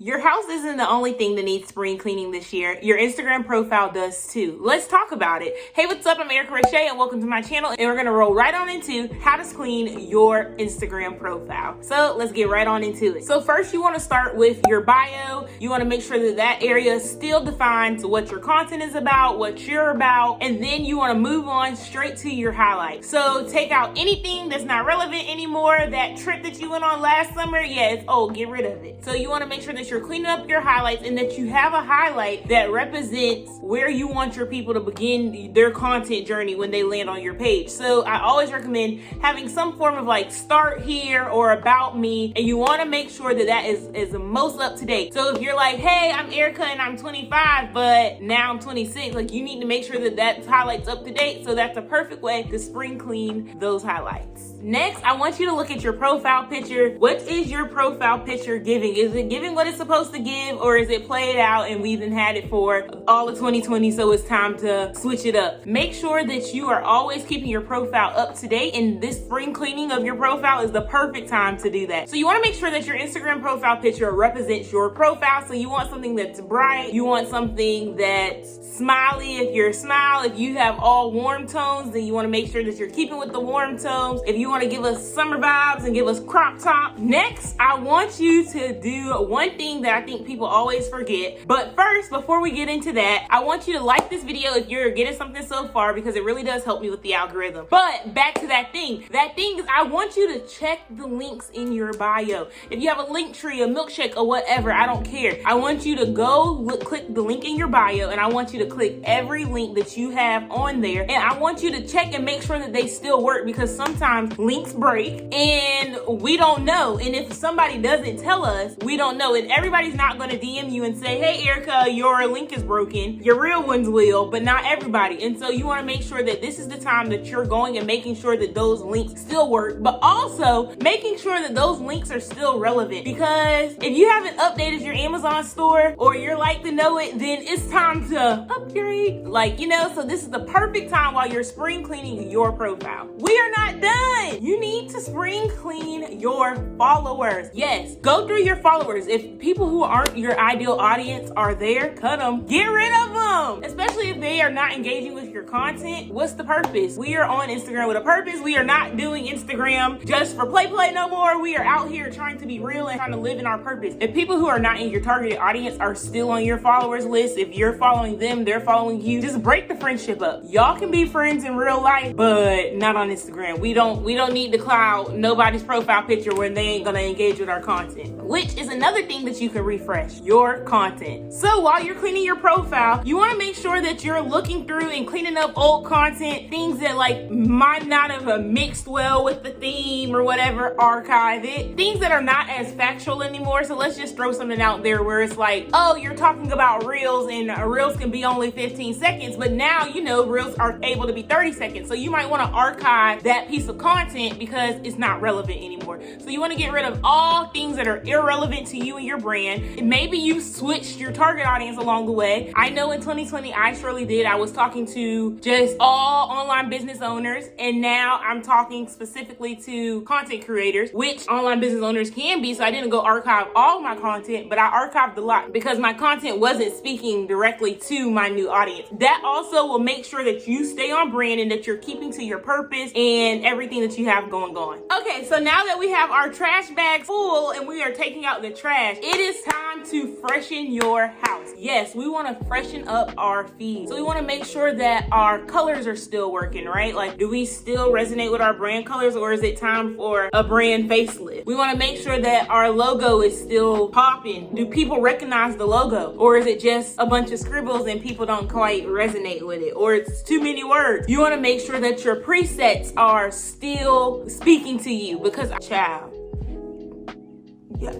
Your house isn't the only thing that needs spring cleaning this year. Your Instagram profile does too. Let's talk about it. Hey, what's up? I'm Rasha and welcome to my channel. And we're gonna roll right on into how to clean your Instagram profile. So let's get right on into it. So first you wanna start with your bio. You wanna make sure that that area still defines what your content is about, what you're about, and then you wanna move on straight to your highlights. So take out anything that's not relevant anymore. That trip that you went on last summer, yeah, it's old, get rid of it. So you wanna make sure that you're cleaning up your highlights and that you have a highlight that represents where you want your people to begin their content journey when they land on your page. So I always recommend having some form of like start here or about me, and you want to make sure that that is the most up to date. So if you're like, hey, I'm Erica and I'm 25, but now I'm 26, like you need to make sure that that highlight's up to date. So that's a perfect way to spring clean those highlights. Next, I want you to look at your profile picture. What is your profile picture giving? Is it giving what it's supposed to give, or is it played out and we've had it for all of 2020, so it's time to switch it up? Make sure that you are always keeping your profile up to date, and this spring cleaning of your profile is the perfect time to do that. So you want to make sure that your Instagram profile picture represents your profile. So you want something that's bright, you want something that's smiley if you're smile. If you have all warm tones, then you want to make sure that you're keeping with the warm tones. If you want to give us summer vibes and give us crop top. Next, I want you to do one thing that I think people always forget. But first, before we get into that, I want you to like this video if you're getting something so far, because it really does help me with the algorithm. But back to that thing. That thing is, I want you to check the links in your bio. If you have a link tree, a milkshake, or whatever, I don't care. I want you to go click the link in your bio, and I want you to click every link that you have on there. And I want you to check and make sure that they still work, because sometimes links break and we don't know. And if somebody doesn't tell us, we don't know. And everybody's not going to DM you and say, hey, Erica, your link is broken. Your real ones will, but not everybody. And so you want to make sure that this is the time that you're going and making sure that those links still work, but also making sure that those links are still relevant. Because if you haven't updated your Amazon store or you're like to know it, then it's time to upgrade. So this is the perfect time while you're spring cleaning your profile. We are not done. You need to spring clean your followers. Yes, go through your followers. If people who aren't your ideal audience are there, cut them. Get rid of them. Especially if they are not engaging with your content. What's the purpose? We are on Instagram with a purpose. We are not doing Instagram just for play no more. We are out here trying to be real and trying to live in our purpose. If people who are not in your targeted audience are still on your followers list, if you're following them, they're following you, just break the friendship up. Y'all can be friends in real life, but not on Instagram. We don't need to cloud nobody's profile picture where they ain't gonna engage with our content, which is another thing that you can refresh your content. So while you're cleaning your profile, you want to make sure that you're looking through and cleaning up old content, things that like might not have mixed well with the theme or whatever. Archive it. Things that are not as factual anymore. So let's just throw something out there where it's like, oh, you're talking about reels, and reels can be only 15 seconds, but now reels are able to be 30 seconds. So you might want to archive that piece of content because it's not relevant anymore. So you want to get rid of all things that are irrelevant to you and your brand. And maybe you switched your target audience along the way. I know in 2020, I surely did. I was talking to just all online business owners, and now I'm talking specifically to content creators, which online business owners can be. So I didn't go archive all my content, but I archived a lot because my content wasn't speaking directly to my new audience. That also will make sure that you stay on brand and that you're keeping to your purpose and everything that you have going on. Okay, so now that we have our trash bags full and we are taking out the trash, it is time to freshen your house. Yes, we want to freshen up our feed. So we want to make sure that our colors are still working, right? Like, do we still resonate with our brand colors, or is it time for a brand facelift? We want to make sure that our logo is still popping. Do people recognize the logo, or is it just a bunch of scribbles and people don't quite resonate with it, or it's too many words? You want to make sure that your presets are still speaking to you, because child, yeah,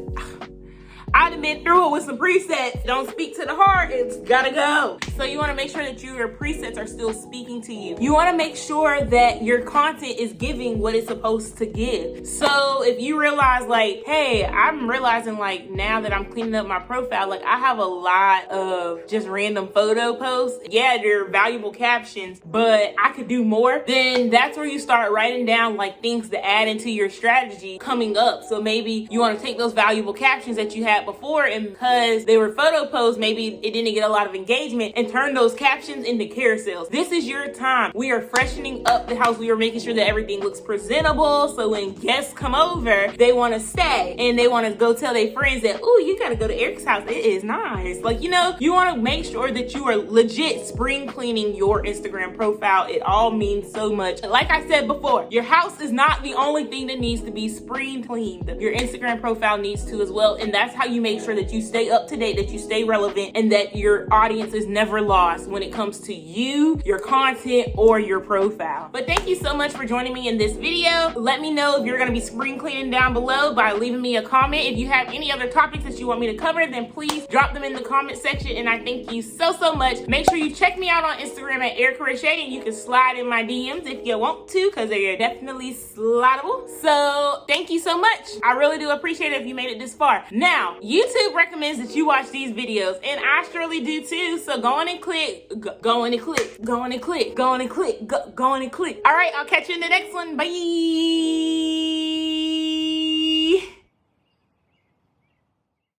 I done been through it with some presets. Don't speak to the heart, it's gotta go. So you wanna make sure that your presets are still speaking to you. You wanna make sure that your content is giving what it's supposed to give. So if you realize like, hey, I'm realizing like now that I'm cleaning up my profile, like I have a lot of just random photo posts. Yeah, they're valuable captions, but I could do more. Then that's where you start writing down like things to add into your strategy coming up. So maybe you wanna take those valuable captions that you have that before, and because they were photo posts, maybe it didn't get a lot of engagement, and turn those captions into carousels. This is your time. We are freshening up the house. We are making sure that everything looks presentable, so when guests come over, they want to stay and they want to go tell their friends that, oh, you got to go to Eric's house. It is nice. Like, you know, you want to make sure that you are legit spring cleaning your Instagram profile. It all means so much. Like I said before, your house is not the only thing that needs to be spring cleaned. Your Instagram profile needs to as well. And that's how you make sure that you stay up to date, that you stay relevant, and that your audience is never lost when it comes to you, your content, or your profile. But thank you so much for joining me in this video. Let me know if you're going to be spring cleaning down below by leaving me a comment. If you have any other topics that you want me to cover, then please drop them in the comment section. And I thank you so much. Make sure you check me out on Instagram at Erica Rasha, and you can slide in my DMs if you want to, because they are definitely slidable. So thank you so much. I really do appreciate it if you made it this far. Now, YouTube recommends that you watch these videos, and I surely do too. So go on and click, go on and click, go on and click, go on and click, go on and click. All right, I'll catch you in the next one. Bye.